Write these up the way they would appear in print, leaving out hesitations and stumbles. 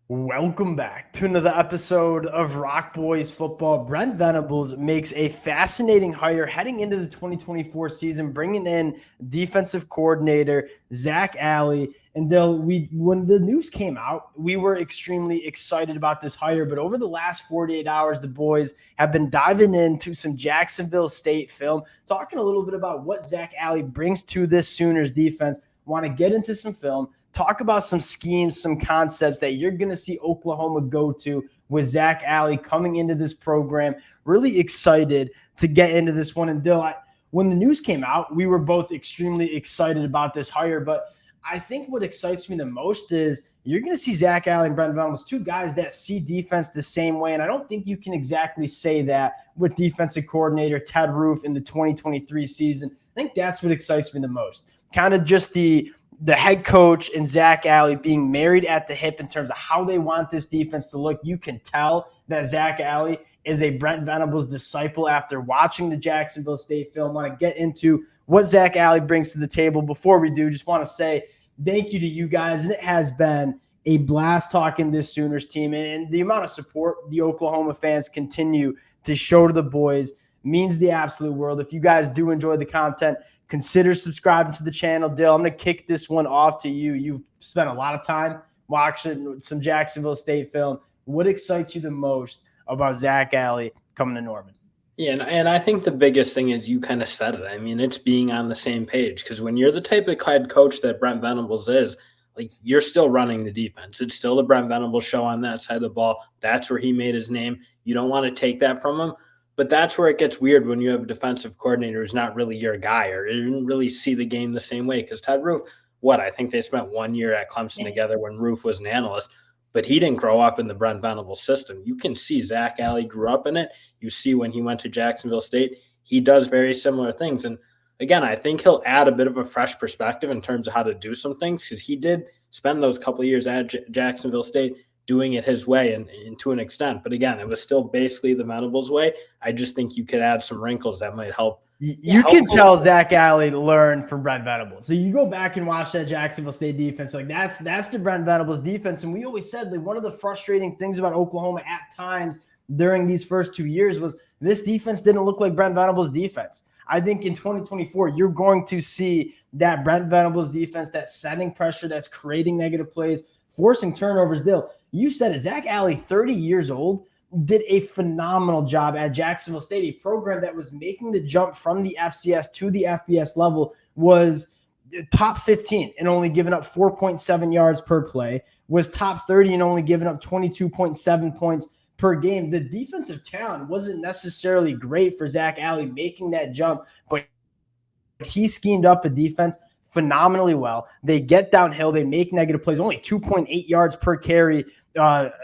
Welcome back to another episode of Rock Boys Football. Brent Venables makes a fascinating hire heading into the 2024 season, bringing in defensive coordinator Zac Alley. And Dill, when the news came out, we were extremely excited about this hire. But over the last 48 hours, the boys have been diving into some Jacksonville State film, talking a little bit about what Zac Alley brings to this Sooners defense. Want to get into some film, talk about some schemes, some concepts that you're going to see Oklahoma go to with Zac Alley coming into this program. Really excited to get into this one. And Dill, when the news came out, we were both extremely excited about this hire. But I think what excites me the most is you're going to see Zac Alley and Brent Venables, two guys that see defense the same way. And I don't think you can exactly say that with defensive coordinator Ted Roof in the 2023 season. I think that's what excites me the most. Kind of just the head coach and Zac Alley being married at the hip in terms of how they want this defense to look. You can tell that Zac Alley is a Brent Venables disciple after watching the Jacksonville State film. I want to get into what Zac Alley brings to the table. Before we do, just want to say thank you to you guys. And it has been a blast talking this Sooners team. And the amount of support the Oklahoma fans continue to show to the boys means the absolute world. If you guys do enjoy the content, consider subscribing to the channel. Dill, I'm going to kick this one off to you. You've spent a lot of time watching some Jacksonville State film. What excites you the most about Zac Alley coming to Norman? Yeah, and I think the biggest thing is you kind of said it. I mean, it's being on the same page, because when you're the type of head coach that Brent Venables is, like, you're still running the defense. It's still the Brent Venables show on that side of the ball. That's where he made his name. You don't want to take that from him. But that's where it gets weird when you have a defensive coordinator who's not really your guy, or didn't really see the game the same way. Because Ted Roof, I think they spent 1 year at Clemson together when Roof was an analyst, but he didn't grow up in the Brent Venables system. You can see Zac Alley grew up in it. You see when he went to Jacksonville State, he does very similar things. And again, I think he'll add a bit of a fresh perspective in terms of how to do some things, because he did spend those couple of years at Jacksonville State doing it his way and to an extent. But again, it was still basically the Venables way. I just think you could add some wrinkles that might help. You can tell Zac Alley learned from Brent Venables. So you go back and watch that Jacksonville State defense. Like that's the Brent Venables defense. And we always said that one of the frustrating things about Oklahoma at times during these first 2 years was this defense didn't look like Brent Venables' defense. I think in 2024, you're going to see that Brent Venables defense that's setting pressure, that's creating negative plays, forcing turnovers. Dill, you said it. Zac Alley, 30 years old, did a phenomenal job at Jacksonville State, a program that was making the jump from the FCS to the FBS level, was top 15 and only giving up 4.7 yards per play, was top 30 and only giving up 22.7 points per game. The defensive talent wasn't necessarily great for Zac Alley making that jump, but he schemed up a defense phenomenally well. They get downhill. They make negative plays, only 2.8 yards per carry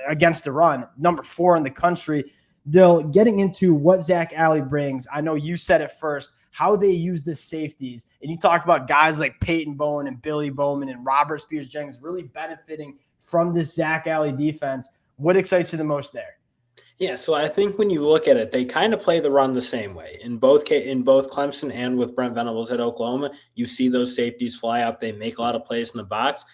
against the run, number 4 in the country. Dill, getting into what Zac Alley brings, I know you said it first, how they use the safeties. And you talk about guys like Peyton Bowen and Billy Bowman and Robert Spears-Jenkins really benefiting from this Zac Alley defense. What excites you the most there? Yeah, so I think when you look at it, they kind of play the run the same way. In both Clemson and with Brent Venables at Oklahoma, you see those safeties fly up. They make a lot of plays in the box.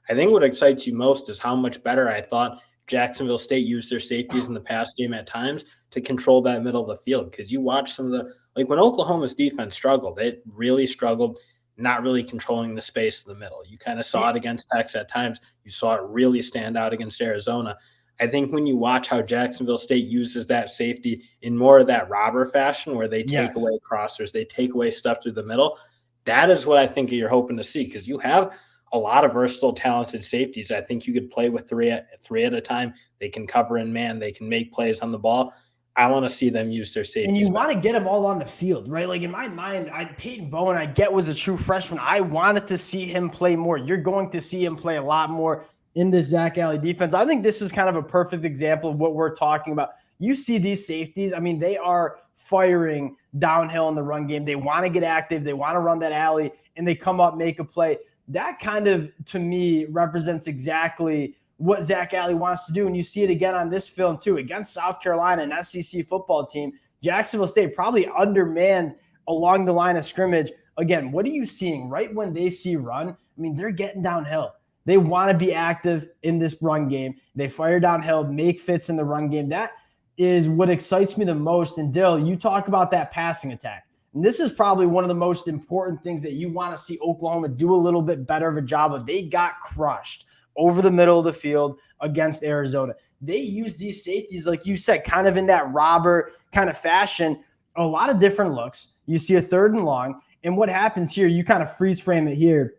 I think what excites you most is how much better I thought Jacksonville State used their safeties in the pass game at times to control that middle of the field. Because you watch some of the – like when Oklahoma's defense struggled, it really struggled not really controlling the space in the middle. You kind of saw it against Texas at times. You saw it really stand out against Arizona. I think when you watch how Jacksonville State uses that safety in more of that robber fashion where they take away crossers, they take away stuff through the middle, that is what I think you're hoping to see, because you have a lot of versatile, talented safeties. I think you could play with three at a time. They can cover in man. They can make plays on the ball. I want to see them use their safeties. And you want to get them all on the field, right? Like in my mind, Peyton Bowen, I get was a true freshman. I wanted to see him play more. You're going to see him play a lot more in this Zac Alley defense. I think this is kind of a perfect example of what we're talking about. You see these safeties, I mean, they are firing downhill in the run game. They want to get active. They want to run that alley, and they come up, make a play. That kind of, to me, represents exactly what Zac Alley wants to do. And you see it again on this film, too. Against South Carolina, an SEC football team, Jacksonville State probably undermanned along the line of scrimmage. Again, what are you seeing right when they see run? I mean, they're getting downhill. They want to be active in this run game. They fire downhill, make fits in the run game. That is what excites me the most. And Dill, you talk about that passing attack. And this is probably one of the most important things that you want to see Oklahoma do a little bit better of a job of. They got crushed over the middle of the field against Arizona. They used these safeties, like you said, kind of in that robber kind of fashion, a lot of different looks. You see a 3rd and long. And what happens here, you kind of freeze frame it here.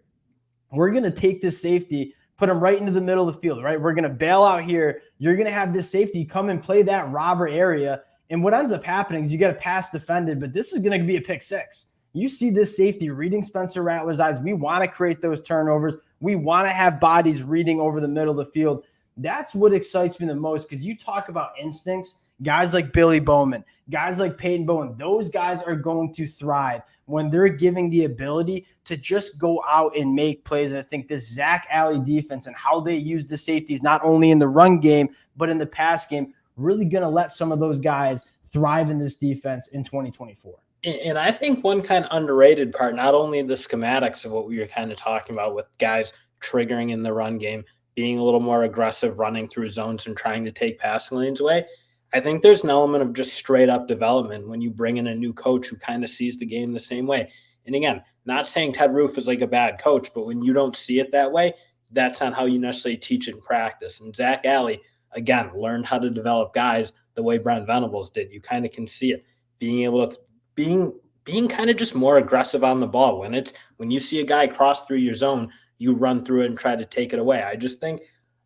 We're going to take this safety, put him right into the middle of the field, right? We're going to bail out here. You're going to have this safety come and play that robber area. And what ends up happening is you get a pass defended, but this is going to be a pick 6. You see this safety reading Spencer Rattler's eyes. We want to create those turnovers. We want to have bodies reading over the middle of the field. That's what excites me the most, because you talk about instincts. Guys like Billy Bowman, guys like Peyton Bowen, those guys are going to thrive when they're giving the ability to just go out and make plays. And I think this Zac Alley defense and how they use the safeties, not only in the run game, but in the pass game, really going to let some of those guys thrive in this defense in 2024. And I think one kind of underrated part, not only the schematics of what we were kind of talking about with guys triggering in the run game, being a little more aggressive, running through zones and trying to take passing lanes away, I think there's an element of just straight up development when you bring in a new coach who kind of sees the game the same way. And again, not saying Ted Roof is like a bad coach, but when you don't see it that way, that's not how you necessarily teach it in practice. And Zac Alley, again, learned how to develop guys the way Brent Venables did. You kind of can see it, being able to being kind of just more aggressive on the ball. When you see a guy cross through your zone, you run through it and try to take it away. I just think,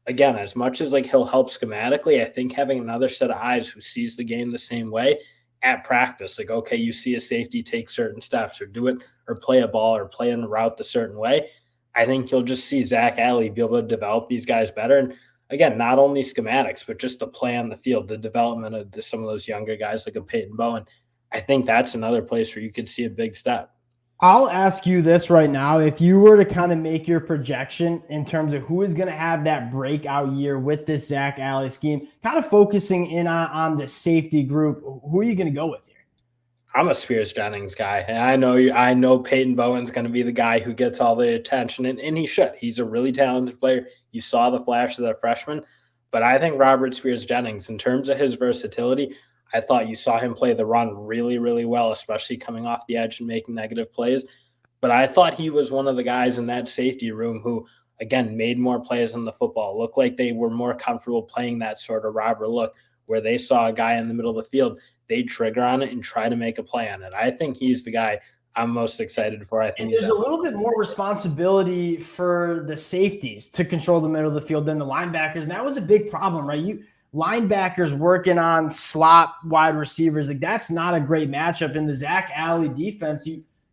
again, as much as like he'll help schematically, I think having another set of eyes who sees the game the same way at practice, like, okay, you see a safety take certain steps or do it or play a ball or play in a route the certain way, I think you'll just see Zac Alley be able to develop these guys better. And again, not only schematics, but just the play on the field, the development of some of those younger guys like a Peyton Bowen. I think that's another place where you could see a big step. I'll ask you this right now. If you were to kind of make your projection in terms of who is going to have that breakout year with this Zac Alley scheme, kind of focusing in on the safety group, who are you going to go with here? I'm a Spears Jennings guy. And I know Peyton Bowen's going to be the guy who gets all the attention, and he should. He's a really talented player. You saw the flash of that freshman. But I think Robert Spears Jennings, in terms of his versatility, I thought you saw him play the run really, really well, especially coming off the edge and making negative plays. But I thought he was one of the guys in that safety room who, again, made more plays on the football. Looked like they were more comfortable playing that sort of robber look where they saw a guy in the middle of the field, they'd trigger on it and try to make a play on it. I think he's the guy I'm most excited for. I think there's a little bit more responsibility for the safeties to control the middle of the field than the linebackers. And that was a big problem, right? Linebackers working on slot wide receivers, like that's not a great matchup in the Zac Alley defense.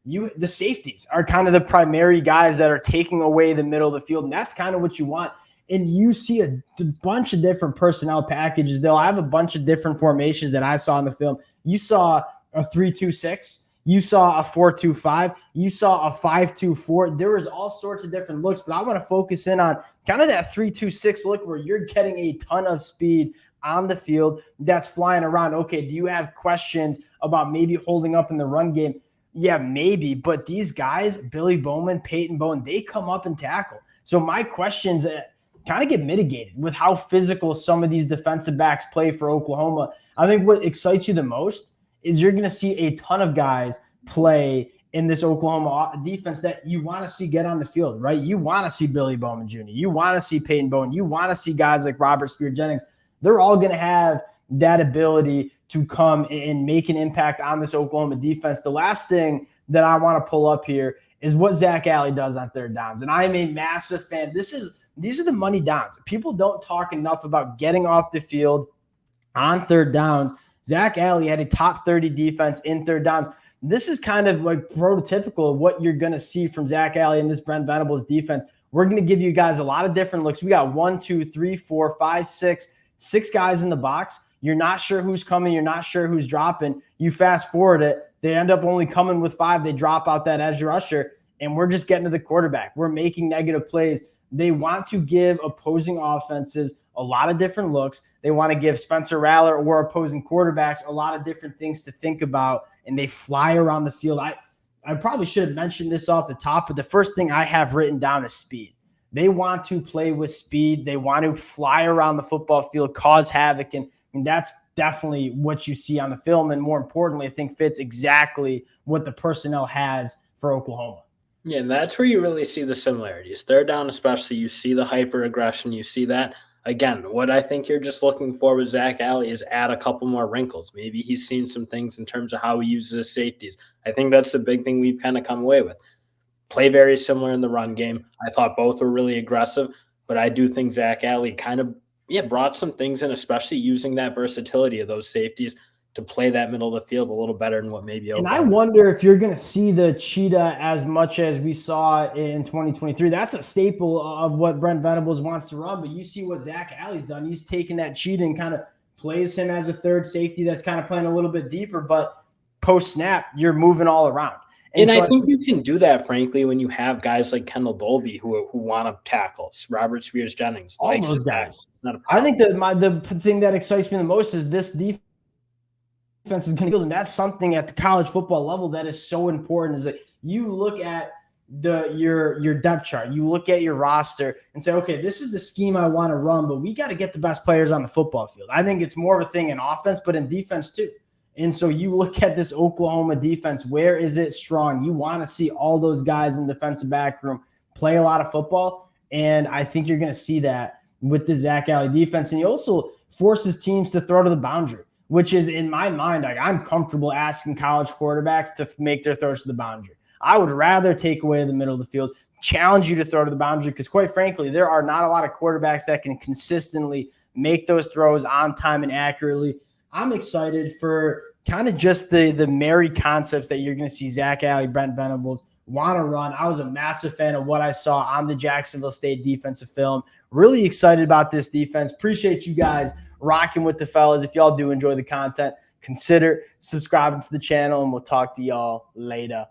The safeties are kind of the primary guys that are taking away the middle of the field, and that's kind of what you want. And you see a bunch of different personnel packages. They'll have a bunch of different formations that I saw in the film. You saw a 3-2-6. You saw a 4-2-5. You saw a 5-2-4. There was all sorts of different looks, but I want to focus in on kind of that 3-2-6 look where you're getting a ton of speed on the field that's flying around. Okay, do you have questions about maybe holding up in the run game? Yeah, maybe. But these guys, Billy Bowman, Peyton Bowen, they come up and tackle. So my questions kind of get mitigated with how physical some of these defensive backs play for Oklahoma. I think what excites you the most is you're going to see a ton of guys play in this Oklahoma defense that you want to see get on the field, right? You want to see Billy Bowman Jr. You want to see Peyton Bowen. You want to see guys like Robert Spears Jennings. They're all going to have that ability to come and make an impact on this Oklahoma defense. The last thing that I want to pull up here is what Zac Alley does on third downs. And I am a massive fan. These are the money downs. People don't talk enough about getting off the field on third downs. Zac Alley had a top 30 defense in third downs. This is kind of like prototypical of what you're going to see from Zac Alley and this Brent Venables defense. We're going to give you guys a lot of different looks. We got 1, 2, 3, 4, 5, 6 guys in the box. You're not sure who's coming. You're not sure who's dropping. You fast forward it. They end up only coming with 5. They drop out that edge rusher, and we're just getting to the quarterback. We're making negative plays. They want to give opposing offenses a lot of different looks. They want to give Spencer Rattler or opposing quarterbacks a lot of different things to think about, and they fly around the field. I probably should have mentioned this off the top, but the first thing I have written down is speed. They want to play with speed. They want to fly around the football field, cause havoc. And that's definitely what you see on the film. And more importantly, I think fits exactly what the personnel has for Oklahoma. Yeah, and that's where you really see the similarities. Third down, especially, you see the hyper aggression. You see that. Again, what I think you're just looking for with Zac Alley is add a couple more wrinkles. Maybe he's seen some things in terms of how he uses his safeties. I think that's the big thing we've kind of come away with. Play very similar in the run game. I thought both were really aggressive, but I do think Zac Alley kind of brought some things in, especially using that versatility of those safeties to play that middle of the field a little better than what maybe Oklahoma. And I wonder if you're going to see the cheetah as much as we saw in 2023. That's a staple of what Brent Venables wants to run, but you see what Zac Alley's done. He's taken that cheetah and kind of plays him as a third safety that's kind of playing a little bit deeper, but post-snap, you're moving all around. And so I think you can do that, frankly, when you have guys like Kendall Dolby who want to tackle, Robert Spears-Jennings, all those guys. I think the thing that excites me the most is this defense is going to build, and that's something at the college football level that is so important. Is that you look at your depth chart, you look at your roster, and say, okay, this is the scheme I want to run, but we got to get the best players on the football field. I think it's more of a thing in offense, but in defense too. And so you look at this Oklahoma defense, where is it strong? You want to see all those guys in the defensive back room play a lot of football, and I think you're going to see that with the Zac Alley defense. And he also forces teams to throw to the boundary, which is, in my mind, like, I'm comfortable asking college quarterbacks to make their throws to the boundary. I would rather take away the middle of the field, challenge you to throw to the boundary, because quite frankly, there are not a lot of quarterbacks that can consistently make those throws on time and accurately. I'm excited for kind of just the married concepts that you're going to see Zac Alley, Brent Venables want to run. I was a massive fan of what I saw on the Jacksonville State defensive film. Really excited about this defense. Appreciate you guys rocking with the fellas. If y'all do enjoy the content, consider subscribing to the channel, and we'll talk to y'all later.